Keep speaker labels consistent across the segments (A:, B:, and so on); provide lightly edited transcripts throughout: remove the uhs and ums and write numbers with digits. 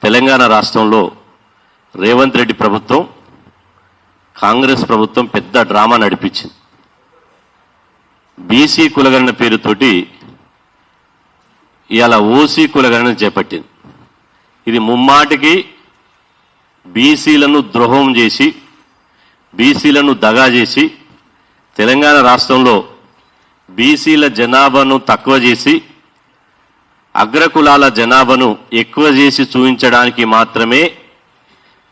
A: తెలంగాణ రాష్ట్రంలో రేవంత్ రెడ్డి ప్రభుత్వం కాంగ్రెస్ ప్రభుత్వం పెద్ద డ్రామా నడిపించింది. బీసీ కులగణన పేరుతోటి ఇవాళ ఓసీ కులగణన చేపట్టింది. ఇది ముమ్మాటికి బీసీలను ద్రోహం చేసి బీసీలను దగా చేసి తెలంగాణ రాష్ట్రంలో బీసీల జనాభాను తక్కువ చేసి అగ్రకులాల జనాభాను ఎక్కువ చేసి చూపించడానికి మాత్రమే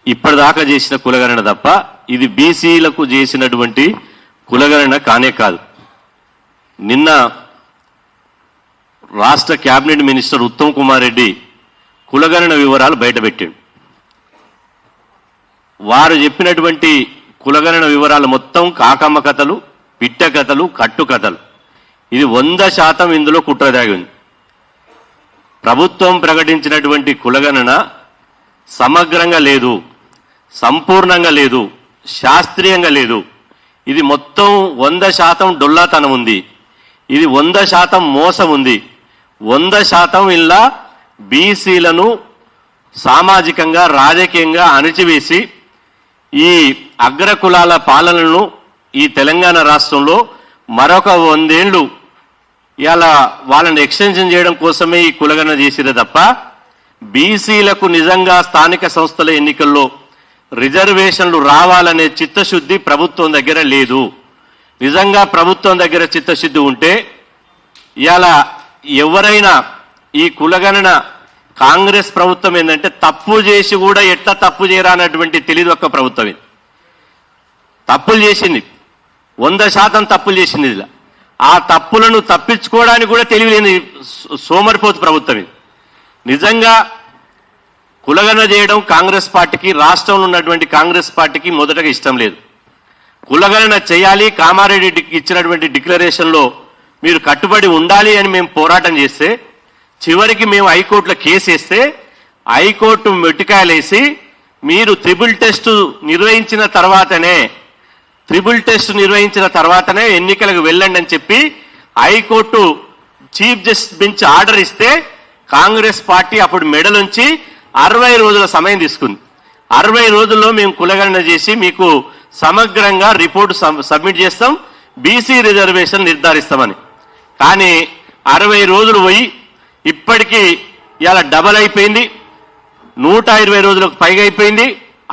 A: ఇప్పటిదాకా చేసిన కులగణన తప్ప ఇది బీసీలకు చేసినటువంటి కులగణన కానే కాదు. నిన్న రాష్ట్ర క్యాబినెట్ మినిస్టర్ ఉత్తమ్ కుమార్ రెడ్డి కులగణన వివరాలు బయటపెట్టాడు. వారు చెప్పినటువంటి కులగణన వివరాలు మొత్తం కాకమ్మ కథలు, పిట్ట కథలు, కట్టు కథలు. ఇది 100% ఇందులో కుట్ర దాగి ఉంది. ప్రభుత్వం ప్రకటించినటువంటి కులగణన సమగ్రంగా లేదు, సంపూర్ణంగా లేదు, శాస్త్రీయంగా లేదు. ఇది మొత్తం 100% డొల్లాతనం ఉంది. ఇది 100% మోసం ఉంది. 100% ఇలా బీసీలను సామాజికంగా రాజకీయంగా అణిచివేసి ఈ అగ్రకులాల పాలనను ఈ తెలంగాణ రాష్ట్రంలో మరొక 100 ఏళ్లు ఇలా వాళ్ళని ఎక్స్టెన్షన్ చేయడం కోసమే ఈ కులగణన చేసిరే తప్ప బీసీలకు నిజంగా స్థానిక సంస్థల ఎన్నికల్లో రిజర్వేషన్లు రావాలనే చిత్తశుద్ధి ప్రభుత్వం దగ్గర లేదు. నిజంగా ప్రభుత్వం దగ్గర చిత్తశుద్ధి ఉంటే ఇలా ఎవరైనా ఈ కులగణన కాంగ్రెస్ ప్రభుత్వం ఏంటంటే తప్పు చేసి కూడా ఎట్లా తప్పు చేయరా అన్నటువంటి తెలియదు ఒక్క ప్రభుత్వం. ఇది తప్పులు చేసింది, 100% తప్పులు చేసింది. ఇలా ఆ తప్పులను తప్పించుకోవడానికి కూడా తెలియలేని సోమరిపోతు ప్రభుత్వం ఇది. నిజంగా కులగణన చేయడం కాంగ్రెస్ పార్టీకి, రాష్ట్రంలో ఉన్నటువంటి కాంగ్రెస్ పార్టీకి మొదటగా ఇష్టం లేదు. కులగణన చేయాలి, కామారెడ్డి ఇచ్చినటువంటి డిక్లరేషన్లో మీరు కట్టుబడి ఉండాలి అని మేము పోరాటం చేస్తే చివరికి మేము హైకోర్టులో కేసు వేస్తే హైకోర్టు మెట్టికాయలేసి మీరు ట్రిపుల్ టెస్ట్ నిర్వహించిన తర్వాతనే ఎన్నికలకు వెళ్ళండి అని చెప్పి high court chief justice bench order ఇస్తే కాంగ్రెస్ పార్టీ అప్పుడు మెడలుంచి 60 రోజుల సమయం తీసుకుంది. 60 రోజుల్లో మేము కులగణన చేసి మీకు సమగ్రంగా రిపోర్టు సబ్మిట్ చేస్తాం, బీసీ రిజర్వేషన్ నిర్ధారిస్తామని. కానీ 60 రోజులు పోయి ఇప్పటికీ ఇలా డబల్ అయిపోయింది, 120 రోజులకు పైగా అయిపోయింది.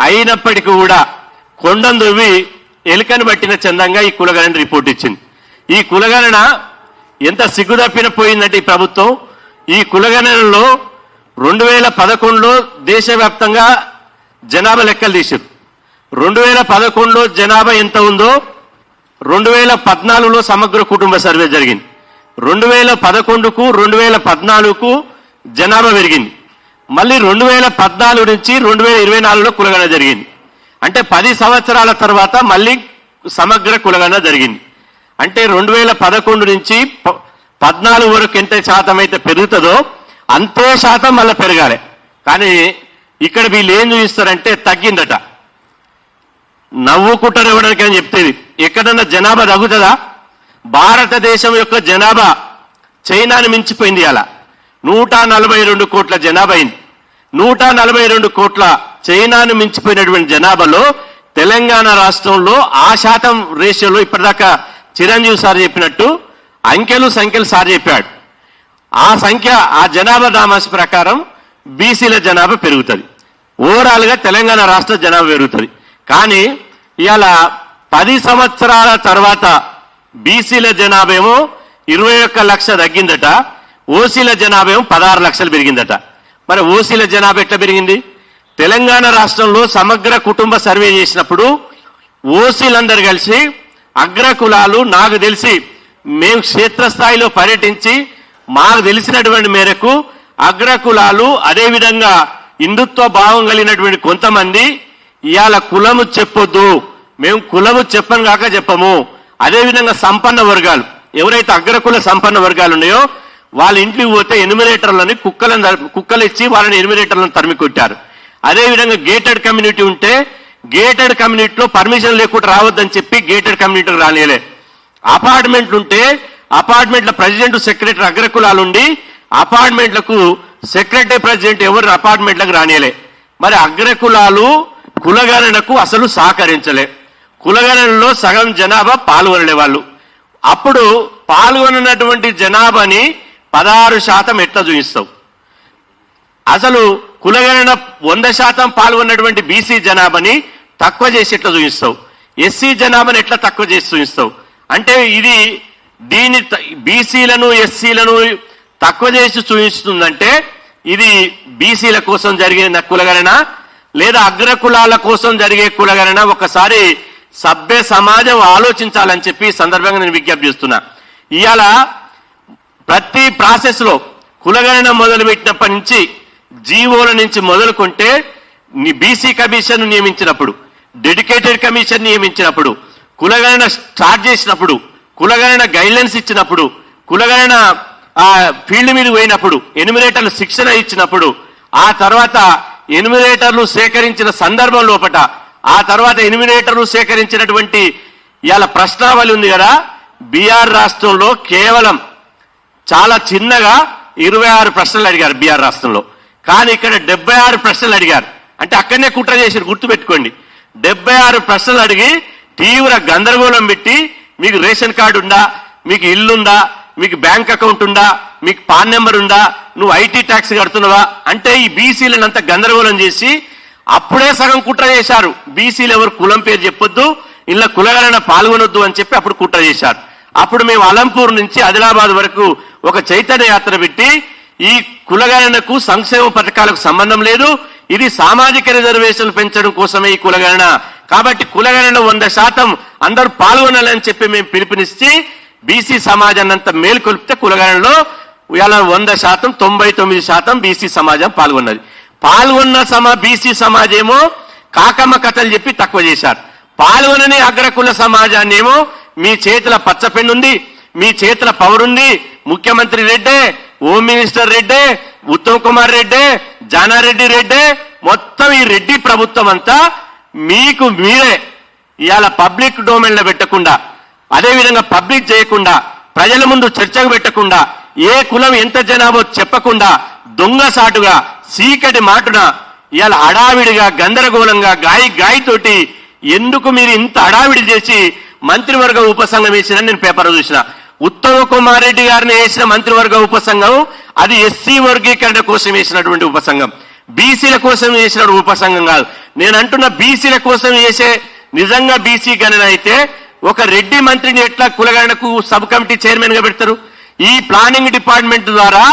A: అయినప్పటికీ కూడా కొండం దువ్వి ఎలుకను పట్టిన చందంగా ఈ కులగణన రిపోర్ట్ ఇచ్చింది. ఈ కులగణన ఎంత సిగ్గుదప్పిన పోయిందంటే ఈ ప్రభుత్వం ఈ కులగణనలో 2011లో దేశవ్యాప్తంగా జనాభా లెక్కలు తీశారు. 2011లో జనాభా ఎంత ఉందో 2014లో సమగ్ర కుటుంబ సర్వే జరిగింది. 2011కు 2014కు జనాభా పెరిగింది. మళ్ళీ 2014 నుంచి 2024లో కులగణన జరిగింది. అంటే 10 సంవత్సరాల తర్వాత మళ్ళీ సమగ్ర కులగణన జరిగింది. అంటే 2011 నుంచి 14 వరకు ఎంత శాతం అయితే పెరుగుతుందో అంతే శాతం మళ్ళీ పెరగాలి. కానీ ఇక్కడ వీళ్ళు ఏం చూపిస్తారంటే తగ్గిందట. నవ్వుకుంటారు ఇవ్వడానికి అని చెప్తేది ఎక్కడన్నా జనాభా తగ్గుతుందా? భారతదేశం యొక్క జనాభా చైనాని మించిపోయింది. అలా 142 కోట్ల జనాభా అయింది. 142 కోట్ల చైనాను మించిపోయినటువంటి జనాభాలో తెలంగాణ రాష్ట్రంలో ఆ శాతం రేషియోలో ఇప్పటిదాకా చిరంజీవి సార్ చెప్పినట్టు సంఖ్యలు సార్ చెప్పాడు. ఆ జనాభా దామాష ప్రకారం బీసీల జనాభా పెరుగుతుంది. ఓవరాల్ గా తెలంగాణ రాష్ట్ర జనాభా పెరుగుతుంది. కానీ ఇవాళ 10 సంవత్సరాల తర్వాత బీసీల జనాభా ఏమో 21 లక్ష తగ్గిందట, ఓసీల జనాభా ఏమో 16 లక్షలు పెరిగిందట. మరి ఓసీల జనాభా ఎట్లా పెరిగింది? తెలంగాణ రాష్ట్రంలో సమగ్ర కుటుంబ సర్వే చేసినప్పుడు ఓసీలందరూ కలిసి అగ్రకులాలు, నాకు తెలిసి మేము క్షేత్రస్థాయిలో పర్యటించి మాకు తెలిసినటువంటి మేరకు అగ్రకులాలు అదేవిధంగా హిందుత్వ భావం కలిగినటువంటి కొంతమంది ఇవాళ కులము చెప్పొద్దు, మేము కులము చెప్పను కాక చెప్పము. అదేవిధంగా సంపన్న వర్గాలు ఎవరైతే అగ్రకుల సంపన్న వర్గాలు ఉన్నాయో వాళ్ళ ఇంటికి పోతే ఎన్యూమరేటర్లని కుక్కలు ఇచ్చి వాళ్ళని ఎన్యూమరేటర్లను తరిమి కొట్టారు. అదేవిధంగా గేటెడ్ కమ్యూనిటీ ఉంటే గేటెడ్ కమ్యూనిటీలో పర్మిషన్ లేకుండా రావద్దని చెప్పి గేటెడ్ కమ్యూనిటీకి రానియలే. అపార్ట్మెంట్లు ఉంటే అపార్ట్మెంట్ల ప్రెసిడెంట్ సెక్రటరీ అగ్రకులాలు ఉండి అపార్ట్మెంట్లకు సెక్రటరీ ప్రెసిడెంట్ ఎవరు అపార్ట్మెంట్లకు రానియలే. మరి అగ్రకులాలు కులగణనకు అసలు సహకరించలే. కులగణనలో సగం జనాభా పాల్గొనలే వాళ్ళు. అప్పుడు పాల్గొనటువంటి జనాభాని 16% ఎట్లా చూపిస్తావు? అసలు కులగణన 100% పాల్గొన్నటువంటి బీసీ జనాభాని తక్కువ చేసి ఎట్లా చూపిస్తావు? ఎస్సీ జనాభాని ఎట్లా తక్కువ చేసి చూపిస్తావు? అంటే ఇది దీని బీసీలను ఎస్సీలను తక్కువ చేసి చూపిస్తుందంటే ఇది బీసీల కోసం జరిగే కులగణన లేదా అగ్రకులాల కోసం జరిగే కులగణన? ఒకసారి సభ్య సమాజం ఆలోచించాలని చెప్పి సందర్భంగా నేను విజ్ఞప్తి చేస్తున్నా. ఇవాళ ప్రతి ప్రాసెస్ లో కులగణన మొదలుపెట్టినప్పటి నుంచి జీవోల నుంచి మొదలుకుంటే బీసీ కమిషన్ నియమించినప్పుడు, డెడికేటెడ్ కమిషన్ నియమించినప్పుడు, కులగణన స్టార్ట్ చేసినప్పుడు, కులగణన గైడ్లైన్స్ ఇచ్చినప్పుడు, కులగణన ఫీల్డ్ మీద పోయినప్పుడు, ఎన్యూమరేటర్లు శిక్షణ ఇచ్చినప్పుడు, ఆ తర్వాత ఎన్యూమరేటర్లు సేకరించిన సందర్భం లోపట, ఆ తర్వాత ఎన్యూమరేటర్లు సేకరించినటువంటి ఇవాళ ప్రశ్నావళి ఉంది కదా, బీఆర్ రాష్ట్రంలో కేవలం చాలా చిన్నగా 26 ప్రశ్నలు అడిగారు బీఆర్ రాష్ట్రంలో. కానీ ఇక్కడ 76 ప్రశ్నలు అడిగారు. అంటే అక్కడనే కుట్ర చేశారు, గుర్తుపెట్టుకోండి. 76 ప్రశ్నలు అడిగి తీవ్ర గందరగోళం పెట్టి, మీకు రేషన్ కార్డు ఉందా, మీకు ఇల్లుందా, మీకు బ్యాంక్ అకౌంట్ ఉందా, మీకు పాన్ నెంబర్ ఉందా, నువ్వు ఐటీ ట్యాక్స్ కడుతున్నావా అంటే ఈ బీసీలను అంతా గందరగోళం చేసి అప్పుడే సగం కుట్ర చేశారు. బీసీలు ఎవరు కులం పేరు చెప్పొద్దు, ఇలా కులగణన పాల్గొనొద్దు అని చెప్పి అప్పుడు కుట్ర చేశారు. అప్పుడు మేము అలంపూర్ నుంచి ఆదిలాబాద్ వరకు ఒక చైతన్య యాత్ర పెట్టి ఈ కులగణనకు సంక్షేమ పథకాలకు సంబంధం లేదు, ఇది సామాజిక రిజర్వేషన్లు పెంచడం కోసమే ఈ కులగణన, కాబట్టి కులగణన 100% అందరూ పాల్గొనాలని చెప్పి మేము పిలుపునిచ్చి బీసీ సమాజాన్ని అంతా మేల్కొల్పితే కులగణనలో ఇవాళ 100% 99% బీసీ సమాజం పాల్గొన్నది. పాల్గొన్న బీసీ సమాజేమో కాకమ్మ కథలు చెప్పి తక్కువ చేశారు. పాల్గొనని అగ్రకుల సమాజాన్ని ఏమో మీ చేతుల పచ్చపెన్నుంది, మీ చేతుల పవర్ ఉంది, ముఖ్యమంత్రి రెడ్డే, హోమ్ మినిస్టర్ రెడ్డే, ఉత్తమ్ కుమార్ రెడ్డే, జానారెడ్డి రెడ్డే, మొత్తం ఈ రెడ్డి ప్రభుత్వం అంతా మీకు మీరే ఇవాళ పబ్లిక్ డొమైన్లో పెట్టకుండా, అదేవిధంగా పబ్లిక్ చేయకుండా, ప్రజల ముందు చర్చకు పెట్టకుండా, ఏ కులం ఎంత జనాభా చెప్పకుండా దొంగసాటుగా చీకటి మాటున ఇవాళ హడావిడిగా గందరగోళంగా గాయతోటి ఎందుకు మీరు ఇంత హడావిడి చేసి మంత్రివర్గ ఉపసంఘం వేసిన నేను పేపర్ చూసిన. ఉత్తమ్ కుమార్ రెడ్డి గారిని వేసిన మంత్రివర్గ ఉపసంఘం అది ఎస్సీ వర్గీకరణ కోసం వేసినటువంటి ఉపసంఘం, బీసీల కోసం వేసిన ఉపసంఘం కాదు. నేను అంటున్న బీసీల కోసం వేసే నిజంగా బీసీ గణన అయితే ఒక రెడ్డి మంత్రిని ఎట్లా కులగణనకు సబ్ కమిటీ చైర్మన్ గా పెడతారు? ఈ ప్లానింగ్ డిపార్ట్మెంట్ ద్వారా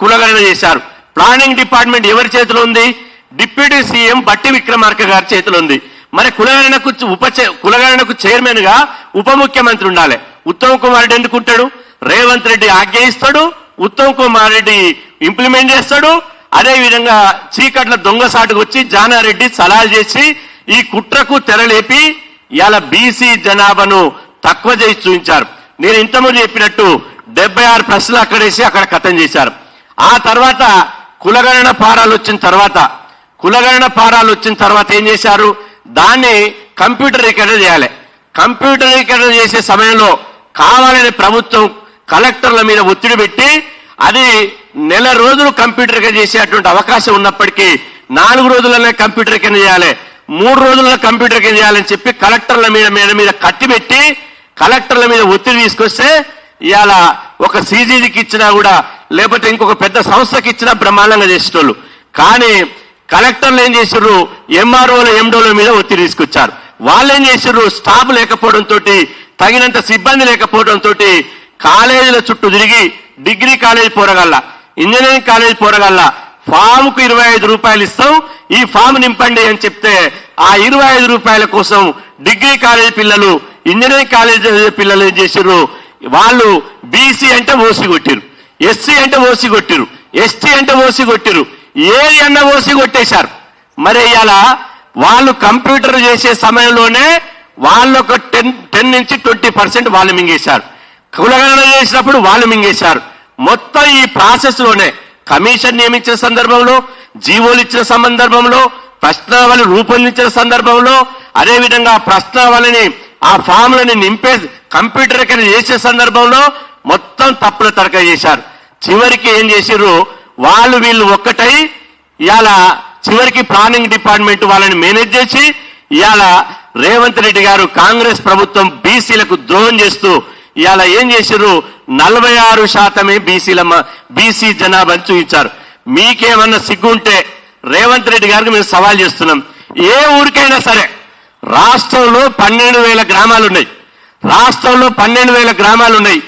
A: కులగణన చేశారు. ప్లానింగ్ డిపార్ట్మెంట్ ఎవరి చేతిలో ఉంది? డిప్యూటీ సీఎం బట్టి విక్రమార్క గారి చేతిలో ఉంది. మరి కులగణనకు చైర్మన్ గా ఉప ముఖ్యమంత్రి ఉండాలి. ఉత్తమ్ కుమార్ రెడ్డి ఎందుకుంటాడు? రేవంత్ రెడ్డి ఆజ్ఞ ఇస్తాడు, ఉత్తమ్ కుమార్ రెడ్డి ఇంప్లిమెంట్ చేస్తాడు. అదేవిధంగా చీకట్ల దొంగసాటుకు వచ్చి జానారెడ్డి సలహాలు చేసి ఈ కుట్రకు తెరలేపి ఇవాళ బీసీ జనాభాను తక్కువ చేసి చూపించారు. నేను ఇంతకుముందు చెప్పినట్టు 76 ప్రశ్నలు అక్కడేసి అక్కడ ఖతం చేశారు. ఆ తర్వాత కులగణన ఫారాలు వచ్చిన తర్వాత ఏం చేశారు? దాన్ని కంప్యూటరీకరణ చేయాలి. కంప్యూటరీకరణ చేసే సమయంలో కావాలని ప్రభుత్వం కలెక్టర్ల మీద ఒత్తిడి పెట్టి అది నెల రోజులు కంప్యూటరీకరణ చేసేటువంటి అవకాశం ఉన్నప్పటికీ 4 రోజులనే కంప్యూటరీకరణ చేయాలి, 3 రోజుల్లో కంప్యూటరీకరణ చేయాలని చెప్పి కలెక్టర్ల మీద కట్టిపెట్టి కలెక్టర్ల మీద ఒత్తిడి తీసుకొస్తే ఇవాళ ఒక సీజీకి ఇచ్చినా కూడా లేకపోతే ఇంకొక పెద్ద సంస్థకి ఇచ్చినా బ్రహ్మాండంగా చేసేటోళ్ళు. కానీ కలెక్టర్లు ఏం చేశారు? ఎంఆర్ఓల ఎండోల మీద ఒత్తిడి తీసుకొచ్చారు. వాళ్ళు ఏం చేశారు? స్టాఫ్ లేకపోవడంతో, తగినంత సిబ్బంది లేకపోవడంతో కాలేజీల చుట్టూ తిరిగి డిగ్రీ కాలేజీ పోరగల్లా, ఇంజనీరింగ్ కాలేజీ పోరగల్లా ఫామ్కు 25 రూపాయలు ఇస్తాం, ఈ ఫామ్ నింపండి అని చెప్తే ఆ 25 రూపాయల కోసం డిగ్రీ కాలేజీ పిల్లలు, ఇంజనీరింగ్ కాలేజీ పిల్లలు ఏం చేశారు? వాళ్ళు బీసీ అంటే ఓసీ కొట్టిరు, ఎస్సీ అంటే ఓసీ కొట్టిరు, ఎస్టీ అంటే ఓసీ కొట్టిరు, ఏది అన్న ఓసీ కొట్టేశారు. మరి ఇలా వాళ్ళు కంప్యూటర్ చేసే సమయంలోనే వాళ్ళు ఒక 10 నుంచి 20% వాళ్ళు మింగేశారు. కులగణన చేసినప్పుడు వాళ్ళు మింగేశారు. మొత్తం ఈ ప్రాసెస్ లోనే కమిషన్ నియమించిన సందర్భంలో, జీవోలు ఇచ్చిన సందర్భంలో, ప్రశ్నావళి రూపొందించిన సందర్భంలో, అదేవిధంగా ప్రశ్నావళిని ఆ ఫామ్లని నింపే కంప్యూటరీకరణ చేసే సందర్భంలో మొత్తం తప్పుల తడక చేశారు. చివరికి ఏం చేసిర్రు, వాళ్ళు వీళ్ళు ఒక్కటై ఇవాళ చివరికి ప్లానింగ్ డిపార్ట్మెంట్ వాళ్ళని మేనేజ్ చేసి ఇవాళ రేవంత్ రెడ్డి గారు కాంగ్రెస్ ప్రభుత్వం బీసీలకు ద్రోహం చేస్తూ ఇవాళ ఏం చేశారు, 46% బీసీ జనాభాను చూపించారు. మీకేమన్నా సిగ్గుంటే రేవంత్ రెడ్డి గారికి మేము సవాల్ చేస్తున్నాం. ఏ ఊరికైనా సరే రాష్ట్రంలో 12,000 గ్రామాలు ఉన్నాయి. రాష్ట్రంలో 12,000 గ్రామాలు ఉన్నాయి.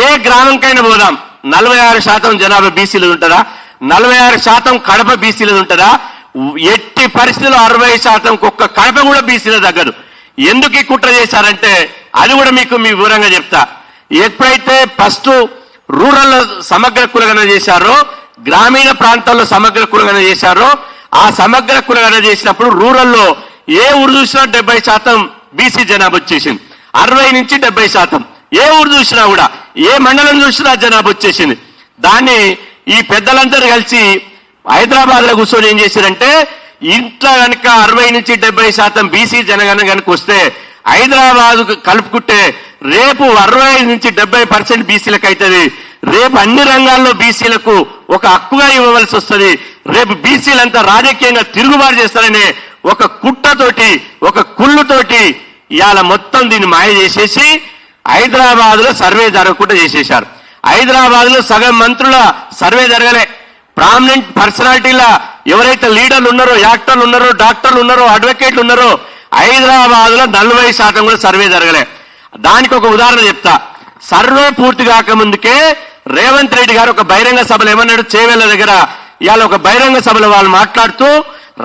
A: ఏ గ్రామంకైనా పోదాం, 46% జనాభా బీసీలు ఉంటుందా? 46% కడప బీసీలు ఉంటుందా? ఎట్టి పరిస్థితుల్లో 60% ఒక్క కడప కూడా బీసీల దగ్గర. ఎందుకు ఈ కుట్ర చేశారంటే అది కూడా మీకు మీ వివరంగా చెప్తా. ఎప్పుడైతే ఫస్ట్ రూరల్ సమగ్ర కులగణన చేశారో, గ్రామీణ ప్రాంతాల్లో సమగ్ర కులగణన చేశారో, ఆ సమగ్ర కులగణన చేసినప్పుడు రూరల్లో ఏ ఊరు చూసినా 70% బీసీ జనాభా వచ్చేసింది. 60 నుంచి 70%. ఏ ఊరు చూసినా కూడా, ఏ మండలం చూసినా జనాభా వచ్చేసింది. దాన్ని ఈ పెద్దలందరూ కలిసి హైదరాబాద్ లో కూర్చొని ఏం చేశారంటే, ఇంట్లో కనుక 60 నుంచి 70% బీసీ జనగణన కనుక వస్తే హైదరాబాద్ కలుపుకుంటే రేపు 65 నుంచి 70% బీసీలకు అవుతుంది. రేపు అన్ని రంగాల్లో బీసీలకు ఒక హక్కుగా ఇవ్వవలసి వస్తుంది. రేపు బీసీలంతా రాజకీయంగా తిరుగుబాటు చేస్తారనే ఒక కుట్రతోటి, ఒక కుళ్ళుతోటి ఇవాళ మొత్తం దీన్ని మాయ చేసేసి హైదరాబాద్ లో సర్వే జరగకుండా చేసేశారు. హైదరాబాద్ లో సగం మంత్రుల సర్వే జరగలే. ప్రామినెంట్ పర్సనాలిటీల ఎవరైతే లీడర్లు ఉన్నారో, యాక్టర్లు ఉన్నారో, డాక్టర్లు ఉన్నారో, అడ్వకేట్లు ఉన్నారో, హైదరాబాద్ లో 40% కూడా సర్వే జరగలే. దానికి ఒక ఉదాహరణ చెప్తా. సర్వే పూర్తి కాకముందుకే రేవంత్ రెడ్డి గారు ఒక బహిరంగ సభలో ఏమన్నాడు, చేవెళ్ల దగ్గర ఇవాళ ఒక బహిరంగ సభలో వాళ్ళు మాట్లాడుతూ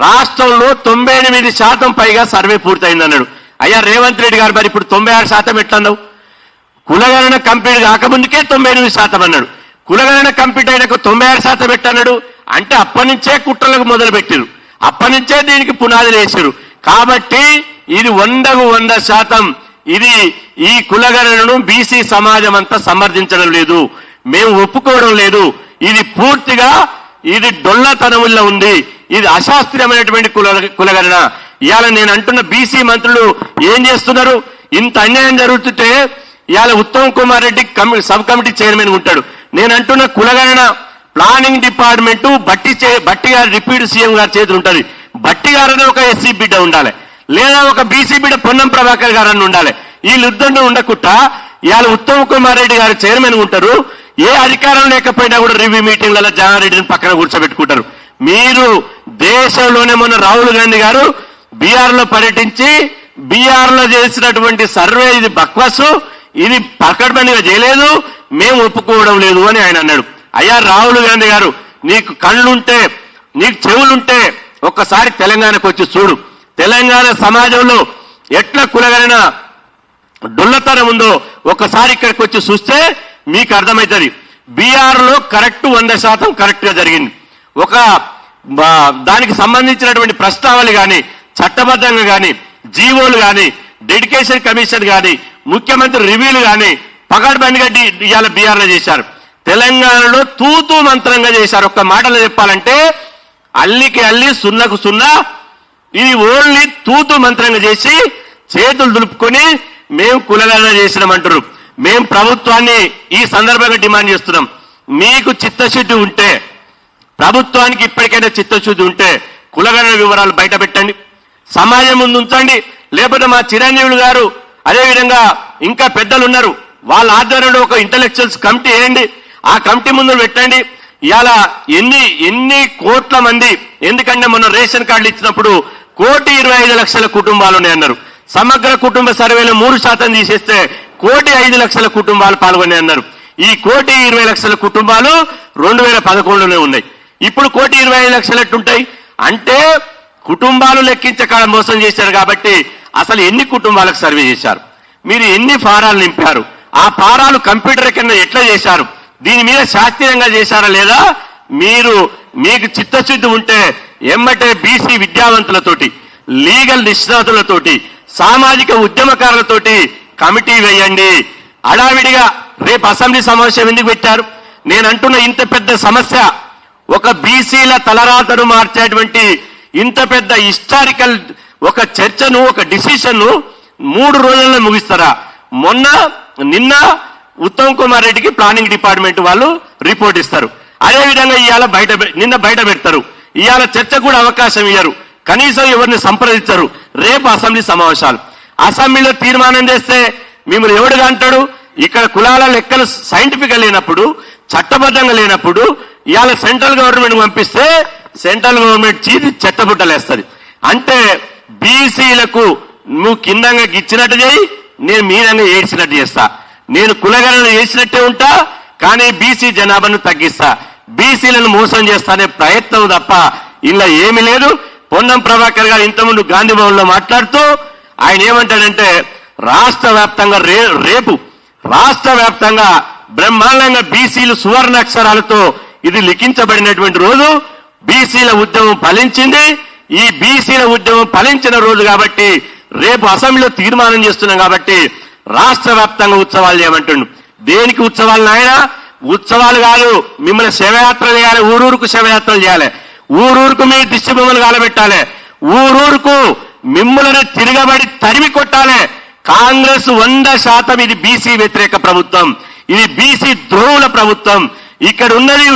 A: రాష్ట్రంలో 98% పైగా సర్వే పూర్తయిందన్నాడు. అయ్యా రేవంత్ రెడ్డి గారు, మరి ఇప్పుడు 96% ఎట్లన్నావు? కులగణన కంప్లీట్ కాకముందుకే 98% అన్నాడు. కులగణన కంప్లీట్ అయినాక 96% పెట్టన్నాడు. అంటే అప్పటి నుంచే కుట్రలకు మొదలు పెట్టారు, అప్పటి నుంచే దీనికి పునాదులు వేశారు. కాబట్టి ఇది 100% ఇది ఈ కులగణనను బీసీ సమాజం అంతా సమర్థించడం లేదు, మేము ఒప్పుకోవడం లేదు. ఇది పూర్తిగా ఇది డొల్లతనముల్లో ఉంది, ఇది అశాస్త్రీయమైనటువంటి కులగణన. ఇవాళ నేను అంటున్న బీసీ మంత్రులు ఏం చేస్తున్నారు? ఇంత అన్యాయం జరుగుతుంటే ఇవాళ Uttam Kumar Reddy sub committee chairman ఉంటాడు. నేను అంటున్న కులగణన ప్లానింగ్ డిపార్ట్మెంట్ బట్టి గారు డిప్యూటీ సీఎం గారి చేతులు ఉంటుంది. బట్టి గారని ఒక ఎస్సీ బిడ్డ ఉండాలి, లేదా ఒక బీసీ బిడ్డ పొన్నం ప్రభాకర్ గారు అని ఉండాలి. వీళ్ళిద్దరిని ఉండకుండా ఇవాళ ఉత్తమ్ కుమార్ రెడ్డి గారు చైర్మన్ ఉంటారు. ఏ అధికారం లేకపోయినా కూడా రివ్యూ మీటింగ్లలో జనారెడ్డిని పక్కన కూర్చోబెట్టుకుంటారు. మీరు దేశంలోనే మొన్న రాహుల్ గాంధీ గారు బీహార్ లో పర్యటించి బీహార్ లో చేసినటువంటి సర్వే ఇది బక్వాసు, ఇది పకడ్బందీగా చేయలేదు, మేము ఒప్పుకోవడం లేదు అని ఆయన అన్నాడు. అయ్యా రాహుల్ గాంధీ గారు, నీకు కళ్ళుంటే, నీకు చెవులుంటే ఒక్కసారి తెలంగాణకు వచ్చి చూడు. తెలంగాణ సమాజంలో ఎట్లా కులగణన డొల్లతనం ఉందో ఒక్కసారి ఇక్కడికి వచ్చి చూస్తే మీకు అర్థమవుతుంది. బీహార్ లో కరెక్ట్ 100% కరెక్ట్ గా జరిగింది. ఒక దానికి సంబంధించినటువంటి ప్రస్తావనలు కానీ, చట్టబద్ధంగా కానీ, జీవోలు కానీ, డెడికేషన్ కమిషన్ కానీ, ముఖ్యమంత్రి రివ్యూలు కానీ పకడ్బందీగా ఇవాళ బీహార్ లో చేశారు. తెలంగాణలో తూతూ మంత్రంగా చేశారు. ఒక్క మాటలో చెప్పాలంటే అల్లికి అల్లి సున్నకు సున్నా, ఇది ఓన్లీ తూతూ మంత్రంగా చేసి చేతులు దులుపుకొని మేము కులగణన చేసినామంటారు. మేము ప్రభుత్వాన్ని ఈ సందర్భంగా డిమాండ్ చేస్తున్నాం, మీకు చిత్తశుద్ధి ఉంటే, ప్రభుత్వానికి ఇప్పటికైనా చిత్తశుద్ధి ఉంటే కులగణన వివరాలు బయట పెట్టండి, సమాజం ముందు ఉంచండి. లేకపోతే మా చిరంజీవులు గారు, అదేవిధంగా ఇంకా పెద్దలు ఉన్నారు, వాళ్ళ ఆధ్వర్యంలో ఒక ఇంటలెక్చువల్స్ కమిటీ వేయండి, ఆ కమిటీ ముందు పెట్టండి. ఇవాళ ఎన్ని కోట్ల మంది, ఎందుకంటే మొన్న రేషన్ కార్డులు ఇచ్చినప్పుడు 1,25,00,000 కుటుంబాలు ఉన్నాయన్నారు. సమగ్ర కుటుంబ సర్వేలో 3% తీసేస్తే 1,05,00,000 కుటుంబాలు పాల్గొన్నాయన్నారు. ఈ 1,20,00,000 కుటుంబాలు 2011లోనే ఉన్నాయి. ఇప్పుడు 1,25,00,000 ఎట్టుంటాయి అంటే కుటుంబాలు లెక్కించకాడ మోసం చేశారు. కాబట్టి అసలు ఎన్ని కుటుంబాలకు సర్వే చేశారు, మీరు ఎన్ని ఫారాలు నింపారు, ఆ ఫారాలు కంప్యూటర్ కింద ఎట్లా చేశారు, దీని మీద శాస్త్రీయంగా చేశారా లేదా? మీకు చిత్తశుద్ధి ఉంటే ఎమ్మటే బీసీ విద్యావంతులతోటి, లీగల్ నిష్ణాతులతోటి, సామాజిక ఉద్యమకారులతోటి కమిటీ వేయండి. హడావిడిగా రేపు అసెంబ్లీ సమావేశం ఎందుకు పెట్టారు? నేను అంటున్న ఇంత పెద్ద సమస్య, ఒక బీసీల తలరాతను మార్చేటువంటి ఇంత పెద్ద హిస్టారికల్ ఒక చర్చను, ఒక డిసిషన్ 3 రోజుల్లో ముగిస్తారా? నిన్న ఉత్తమ్ కుమార్ రెడ్డికి ప్లానింగ్ డిపార్ట్మెంట్ వాళ్ళు రిపోర్ట్ ఇస్తారు. అదేవిధంగా ఇవాళ నిన్న బయట పెడతారు. ఇవాళ చర్చ కూడా అవకాశం ఇయ్యరు, కనీసం ఎవరిని సంప్రదించరు. రేపు అసెంబ్లీ సమావేశాలు, అసెంబ్లీలో తీర్మానం చేస్తే మిమ్మల్ని ఎవడుగా అంటాడు? ఇక్కడ కులాల లెక్కలు సైంటిఫిక్ గా లేనప్పుడు, చట్టబద్ధంగా లేనప్పుడు ఇవాళ సెంట్రల్ గవర్నమెంట్ పంపిస్తే సెంట్రల్ గవర్నమెంట్ చీది చెత్తబుట్టలేస్తుంది. అంటే బీసీలకు నువ్వు కిందంగా ఇచ్చినట్టు చేయి, నేను మీనంగా ఏడ్చినట్టు చేస్తా. నేను కులగణన చేసినట్టే ఉంటా, కానీ బీసీ జనాభాను తగ్గిస్తా, బీసీలను మోసం చేస్తానే ప్రయత్నం తప్ప ఇలా ఏమీ లేదు. పొన్నం ప్రభాకర్ గారు ఇంతకుముందు గాంధీ భవన్ లో మాట్లాడుతూ ఆయన ఏమంటాడంటే రాష్ట్ర వ్యాప్తంగా రేపు రాష్ట్ర వ్యాప్తంగా బ్రహ్మాండంగా బీసీలు సువర్ణాక్షరాలతో ఇది లిఖించబడినటువంటి రోజు. బీసీల ఉద్యమం ఫలించింది. ఈ బీసీల ఉద్యమం ఫలించిన రోజు కాబట్టి రేపు అసెంబ్లీలో తీర్మానం చేస్తున్నాం కాబట్టి రాష్ట్ర వ్యాప్తంగా ఉత్సవాలు చేయమంటుండు. దేనికి ఉత్సవాలు నాయన? ఉత్సవాలు కాదు, మిమ్మల్ని శవయాత్రలు చేయాలి, ఊరూరుకు శవయాత్రలు చేయాలి, ఊరూరుకు మీ దిష్టి బొమ్మలు కాలబెట్టాలి, ఊరూరుకు మిమ్మల్ని తిరగబడి తరిమి కొట్టాలి. కాంగ్రెస్ 100% ఇది బీసీ వ్యతిరేక ప్రభుత్వం, ఇది బీసీ ద్రోహుల ప్రభుత్వం. ఇక్కడ ఉన్నది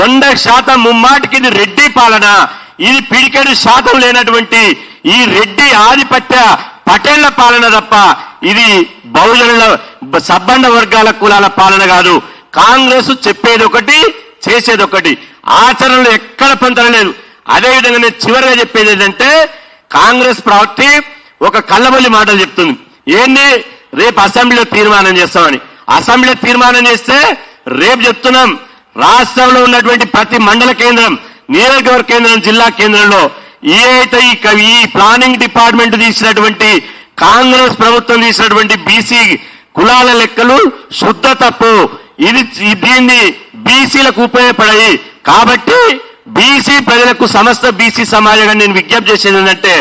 A: 100% ముమ్మాటికి ఇది రెడ్డి పాలన. ఇది పిడికెడు శాతం లేనటువంటి ఈ రెడ్డి ఆధిపత్య పటేళ్ల పాలన తప్ప ఇది బహుజనుల సబ్బండ వర్గాల కులాల పాలన కాదు. కాంగ్రెస్ చెప్పేది ఒకటి, చేసేది ఒకటి, ఆచరణలో ఎక్కడ పొందడం లేదు. అదేవిధంగా నేను చివరిగా చెప్పేది ఏంటంటే కాంగ్రెస్ పార్టీ ఒక కళ్ళబొల్లి మాటలు చెప్తుంది. ఏంటి? రేపు అసెంబ్లీలో తీర్మానం చేస్తామని. అసెంబ్లీలో తీర్మానం చేస్తే రేపు చెప్తున్నాం, రాష్ట్రంలో ఉన్నటువంటి ప్రతి మండల కేంద్రం, నియోజకవర్గ కేంద్రం, జిల్లా కేంద్రంలో ఏదైతే ఈ ప్లానింగ్ డిపార్ట్మెంట్ తీసినటువంటి కాంగ్రెస్ ప్రభుత్వం తీసినటువంటి బీసీ కులాల లెక్కలు శుద్ధ తప్పు. దీన్ని బీసీలకు ఉపయోగపడాయి కాబట్టి బీసీ ప్రజలకు సమస్త బీసీ సమాజంగా నేను విజ్ఞప్తి చేసేది ఏంటంటే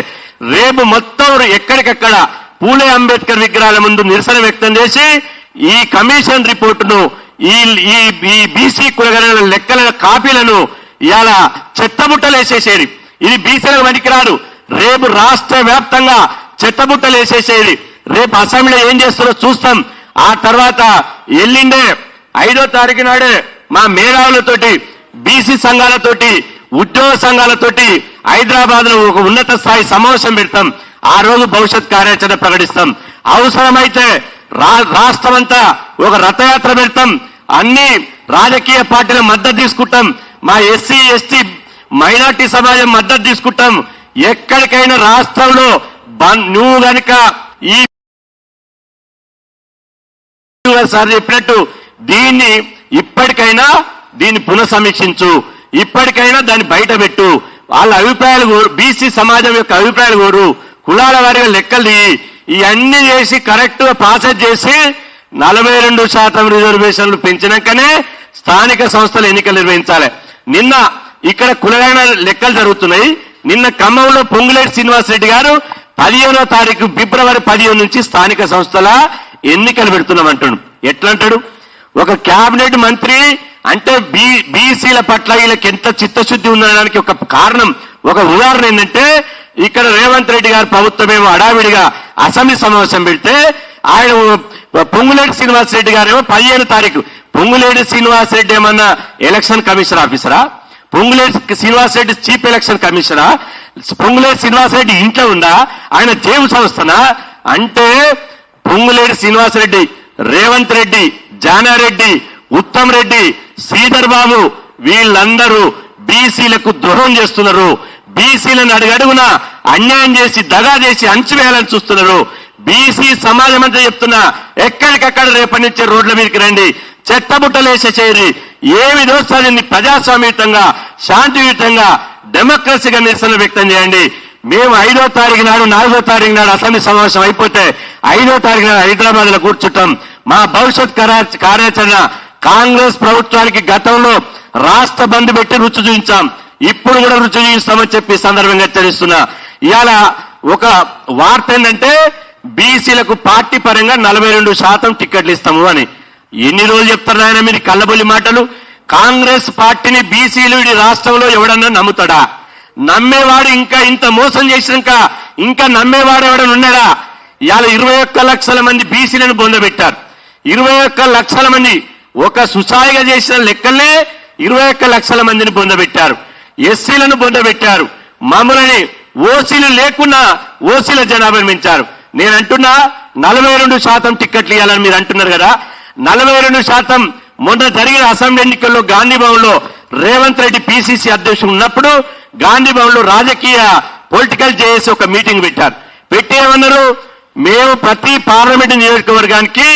A: రేపు మొత్తం ఎక్కడికక్కడ పూలే అంబేద్కర్ విగ్రహాల ముందు నిరసన వ్యక్తం చేసి ఈ కమిషన్ రిపోర్టును ఈ బీసీ కులగణన లెక్కల కాపీలను ఇవాళ చెత్తబుట్టలేసేసేది. ఇది బీసీలకు పనికిరాదు. రేపు రాష్ట్ర వ్యాప్తంగా చెత్తబుట్టలేసేసేది. రేపు అసెంబ్లీలో ఏం చేస్తారో చూస్తాం. ఆ తర్వాత ఎల్లిండే 5వ తారీఖు నాడే మా మేధావులతోటి, బీసీ సంఘాలతోటి, ఉద్యోగ సంఘాలతోటి హైదరాబాద్ లో ఒక ఉన్నత స్థాయి సమావేశం పెడతాం. ఆ రోజు భవిష్యత్ కార్యాచరణ ప్రకటిస్తాం. అవసరమైతే రాష్ట్రమంతా ఒక రథయాత్ర పెడతాం. అన్ని రాజకీయ పార్టీల మద్దతు తీసుకుంటాం. మా ఎస్సీ ఎస్టీ మైనార్టీ సమాజం మద్దతు తీసుకుంటాం. ఎక్కడికైనా రాష్ట్రంలో నువ్వు గనుక ఈ సార్ చెప్పినట్టు ఇప్పటికైనా దీన్ని పునఃసమీక్షించు, ఇప్పటికైనా దాన్ని బయట పెట్టు, వాళ్ళ అభిప్రాయాలు బీసీ సమాజం యొక్క అభిప్రాయాలు కోరు, కులాల వారిగా లెక్కలు ఇవన్నీ చేసి కరెక్ట్ గా ప్రాసెస్ చేసి 42% రిజర్వేషన్లు పెంచినాకనే స్థానిక సంస్థల ఎన్నికలు నిర్వహించాలి. నిన్న ఇక్కడ కులగణన లెక్కలు జరుగుతున్నాయి. నిన్న ఖమ్మంలో పొంగులేటి శ్రీనివాసరెడ్డి గారు 15వ తారీఖు ఫిబ్రవరి 15 నుంచి స్థానిక సంస్థల ఎన్నికలు పెడుతున్నామంటాడు. ఎట్లంటాడు? ఒక కేబినెట్ మంత్రి అంటే బీసీల పట్ల వీళ్ళకి ఎంత చిత్తశుద్ధి ఉండడానికి ఒక కారణం, ఒక ఉదాహరణ ఏంటంటే ఇక్కడ రేవంత్ రెడ్డి గారి ప్రభుత్వమేమో అడావిడిగా అసెంబ్లీ సమావేశం పెడితే ఆయన పొంగులేటి శ్రీనివాసరెడ్డి గారేమో 15వ తారీఖు. పొంగులేటి శ్రీనివాసరెడ్డి ఏమన్నా ఎలక్షన్ కమిషన్ ఆఫీసరా? పొంగులేటి శ్రీనివాసరెడ్డి చీఫ్ ఎలక్షన్ కమిషనరా? పొంగులేటి శ్రీనివాసరెడ్డి ఇంట్లో ఉందా? ఆయన జేబు సంస్థనా? అంటే పొంగులేటి శ్రీనివాసరెడ్డి, రేవంత్ రెడ్డి, జానారెడ్డి, ఉత్తమ్ రెడ్డి, శ్రీధర్ బాబు వీళ్ళందరూ బీసీలకు ద్రోహం చేస్తున్నారు. బీసీలను అడుగడుగున అన్యాయం చేసి దగా చేసి అంచివేయాలని చూస్తున్నారు. బీసీ సమాజం అంతా చెప్తున్నా, ఎక్కడికక్కడ రేపటి నుంచి రోడ్ల మీదకి రండి, చెత్తబుట్టలేసేసేది. ఏమి దోస్తాన్ని ప్రజాస్వామ్యయుతంగా, శాంతియుతంగా, డెమోక్రసీగా నిరసన వ్యక్తం చేయండి. మేము 5వ తారీఖు నాడు, 4వ తారీఖు నాడు అసెంబ్లీ సమావేశం అయిపోతే 5వ తారీఖు నాడు హైదరాబాద్ లో కూర్చుంటాం. మా భవిష్యత్ కార్యాచరణ కాంగ్రెస్ ప్రభుత్వానికి గతంలో రాష్ట్ర బంద్ పెట్టి రుచి చూపించాం, ఇప్పుడు కూడా రుచి చూపిస్తామని చెప్పి సందర్భంగా హెచ్చరిస్తున్నా. ఇవాళ ఒక వార్త ఏంటంటే బీసీలకు పార్టీ పరంగా 42% టికెట్లు ఇస్తాము అని. ఎన్ని రోజులు చెప్తారు ఆయన మీరు కళ్ళబొల్లి మాటలు? కాంగ్రెస్ పార్టీని బీసీలు ఈ రాష్ట్రంలో ఎవడన్నా నమ్ముతాడా? నమ్మేవాడు ఇంకా ఇంత మోసం చేసినాక ఇంకా నమ్మేవాడు ఎవడన్నా ఉన్నాడా? ఇవాళ 21 లక్షల మంది బీసీలను బొందబెట్టారు. 21 లక్షల మంది ఒక సుసాయిగా చేసిన లెక్కలే 21 లక్షల మందిని పొందబెట్టారు. ఎస్సీలను పొందబెట్టారు. మామూలని ఓసీలు లేకున్నా ఓసీల జనాభాను పెంచారు. నేను అంటున్నా 42% టిక్కెట్లు ఇవ్వాలని మీరు అంటున్నారు కదా. 42% మొన్న జరిగిన అసెంబ్లీ ఎన్నికల్లో గాంధీ భవన్లో రేవంత్ రెడ్డి పిసిసి అధ్యక్షుడు ఉన్నప్పుడు గాంధీ భవన్లో రాజకీయ పొలిటికల్ జేఏసీ ఒక మీటింగ్ పెట్టారు. పెట్టి ఏమన్నారు, మేము ప్రతి పార్లమెంటు నియోజకవర్గానికి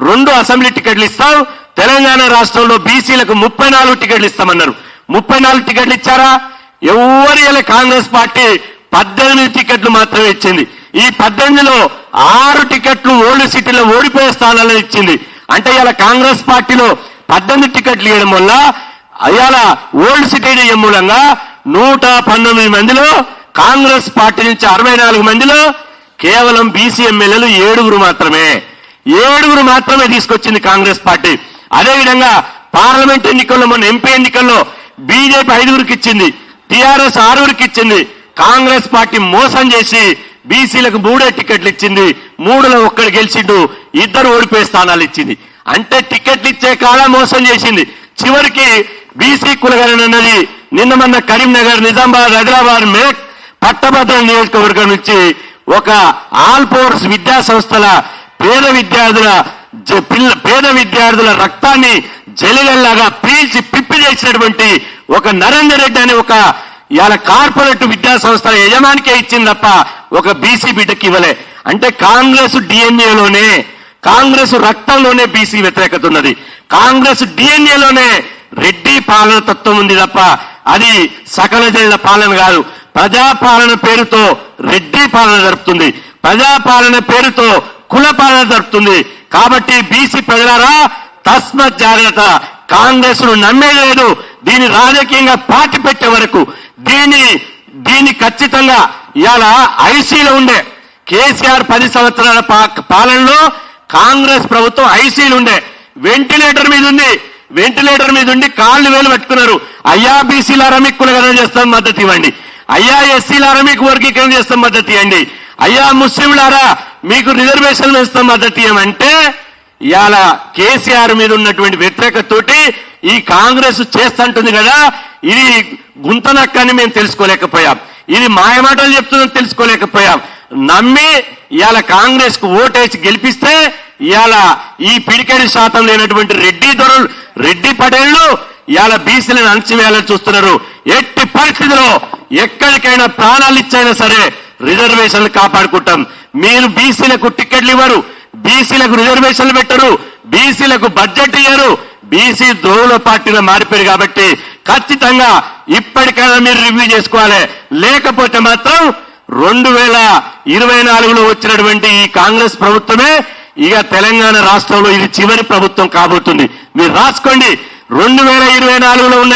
A: 2 అసెంబ్లీ టికెట్లు ఇస్తాం, తెలంగాణ రాష్ట్రంలో బీసీలకు 34 టికెట్లు ఇస్తామన్నారు. 34 టికెట్లు ఇచ్చారా? ఎవరు ఇలా కాంగ్రెస్ పార్టీ 18 టికెట్లు మాత్రమే ఇచ్చింది. ఈ 18లో 6 టికెట్లు ఓల్డ్ సిటీలో ఓడిపోయే స్థానాలను ఇచ్చింది. అంటే ఇలా కాంగ్రెస్ పార్టీలో 18 టికెట్లు ఇవ్వడం వల్ల ఇవాళ ఓల్డ్ సిటీ మూలంగా 119 మందిలో కాంగ్రెస్ పార్టీ నుంచి 64 మందిలో కేవలం బీసీ ఎమ్మెల్యేలు 7 మాత్రమే తీసుకొచ్చింది కాంగ్రెస్ పార్టీ. అదేవిధంగా పార్లమెంట్ ఎన్నికల్లో మొన్న ఎంపీ ఎన్నికల్లో బీజేపీ 5 ఇచ్చింది, టీఆర్ఎస్ 6 ఇచ్చింది. కాంగ్రెస్ పార్టీ మోసం చేసి బీసీలకు 3 టికెట్లు ఇచ్చింది. 3లో 1 గెలిచిండు, 2 ఓడిపోయే స్థానాలు ఇచ్చింది. అంటే టికెట్లు ఇచ్చే కాలం మోసం చేసింది. చివరికి బీసీ కులగణన అన్నది నిన్న మొన్న కరీంనగర్, నిజామాబాద్, హైదరాబాద్, మేక్, పట్టభద్రుల నియోజకవర్గం నుంచి ఒక ఆల్ ఫోర్స్ విద్యా సంస్థల పేద విద్యార్థుల రక్తాన్ని జలిగల్లాగా పీల్చి పిప్పి చేసినటువంటి ఒక నరేందర్ రెడ్డి అనే ఒక ఇవాళ కార్పొరేట్ విద్యా సంస్థల యజమానికే ఇచ్చింది తప్ప ఒక బీసీ బిడ్డకి ఇవ్వలే. అంటే కాంగ్రెస్ డిఎన్ఏలోనే, కాంగ్రెస్ రక్తంలోనే బీసీ వ్యతిరేకత ఉన్నది. కాంగ్రెస్ డిఎన్ఏలోనే రెడ్డి పాలన తత్వం ఉంది తప్ప అది సకల జనుల పాలన కాదు. ప్రజాపాలన పేరుతో రెడ్డి పాలన జరుపుతుంది, ప్రజాపాలన పేరుతో కుల పాలన జరుపుతుంది. కాబట్టి బీసీ ప్రజలారా తస్మత్ జాగ్రత్త. కాంగ్రెస్ ను నమ్మేలేదు. దీన్ని రాజకీయంగా పార్టీ పెట్టే వరకు దీన్ని ఖచ్చితంగా ఇవాళ ఐసీలో ఉండే కేసీఆర్ 10 సంవత్సరాల పాలనలో కాంగ్రెస్ ప్రభుత్వం ఐసీలు ఉండే వెంటిలేటర్ మీద ఉండి కాళ్ళు వేలు పట్టుకున్నారు. అయ్యా బీసీలారా మీకు కులగణన చేస్తాం మద్దతు ఇవ్వండి, అయ్యా ఎస్సీలారా మీకు వర్గీకరణ చేస్తాం మద్దతు ఇవ్వండి, అయ్యా ముస్లింలారా మీకు రిజర్వేషన్ వేస్తాం మద్దతు ఇవ్వమంటే ఇవాళ కేసీఆర్ మీద ఉన్నటువంటి వ్యతిరేకతతోటి ఈ కాంగ్రెస్ చేస్తుంటుంది కదా, ఇది గుంతనక్కని మేము తెలుసుకోలేకపోయాం, ఇది మాయమాటలు చెప్తుందని తెలుసుకోలేకపోయాం. నమ్మి ఇవాళ కాంగ్రెస్ కు ఓటేసి గెలిపిస్తే ఇవాళ ఈ పిడికెడి శాతం లేనటువంటి రెడ్డి పటేళ్లు ఇవాళ బీసీలను అణచివేయాలని చూస్తున్నారు. ఎట్టి పరిస్థితిలో ఎక్కడికైనా ప్రాణాలు ఇచ్చైనా సరే రిజర్వేషన్లు కాపాడుకుంటాం. మీరు బీసీలకు టికెట్లు ఇవ్వరు, బీసీలకు రిజర్వేషన్లు పెట్టరు, బీసీలకు బడ్జెట్ ఇయ్యరు, బీసీ ద్రోహుల పార్టీలో మారిపోయారు. కాబట్టి ఖచ్చితంగా ఇప్పటికైనా మీరు రివ్యూ చేసుకోవాలి. లేకపోతే మాత్రం 2024లో వచ్చినటువంటి ఈ కాంగ్రెస్ ప్రభుత్వమే ఇక తెలంగాణ రాష్ట్రంలో ఇది చివరి ప్రభుత్వం కాబోతుంది. మీరు రాసుకోండి. 2024లో ఉన్న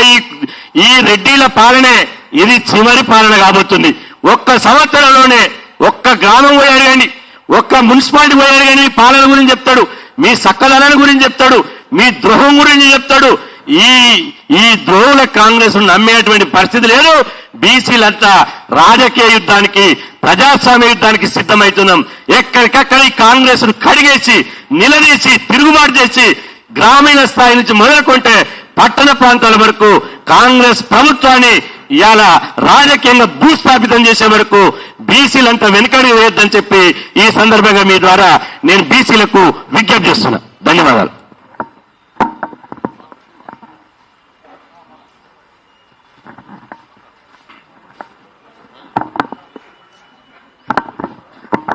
A: ఈ రెడ్డిల పాలనే ఇది చివరి పాలన కాబోతుంది. ఒక్క సంవత్సరంలోనే ఒక్క గ్రామం పోయి అడగండి, ఒక్క మున్సిపాలిటీ పోయి అడగండి, మీ పాలన గురించి చెప్తాడు, మీ సక్కదనాన్ని గురించి చెప్తాడు, మీ ద్రోహం గురించి చెప్తాడు. ఈ ద్రోహుల కాంగ్రెస్ నమ్మేటువంటి పరిస్థితి లేదు. బీసీలంతా రాజకీయ యుద్ధానికి, ప్రజాస్వామ్య యుద్ధానికి సిద్ధమవుతున్నాం. ఎక్కడికక్కడ ఈ కాంగ్రెస్ ను కడిగేసి నిలదీసి తిరుగుబాటు చేసి గ్రామీణ స్థాయి నుంచి మొదలుకుంటే పట్టణ ప్రాంతాల వరకు కాంగ్రెస్ ప్రభుత్వాన్ని ఇవాళ రాజకీయంగా భూస్థాపితం చేసే వరకు బీసీలంతా వెనుకడి వేయొద్దని చెప్పి ఈ సందర్భంగా మీ ద్వారా నేను బీసీలకు విజ్ఞప్తి చేస్తున్నా. ధన్యవాదాలు.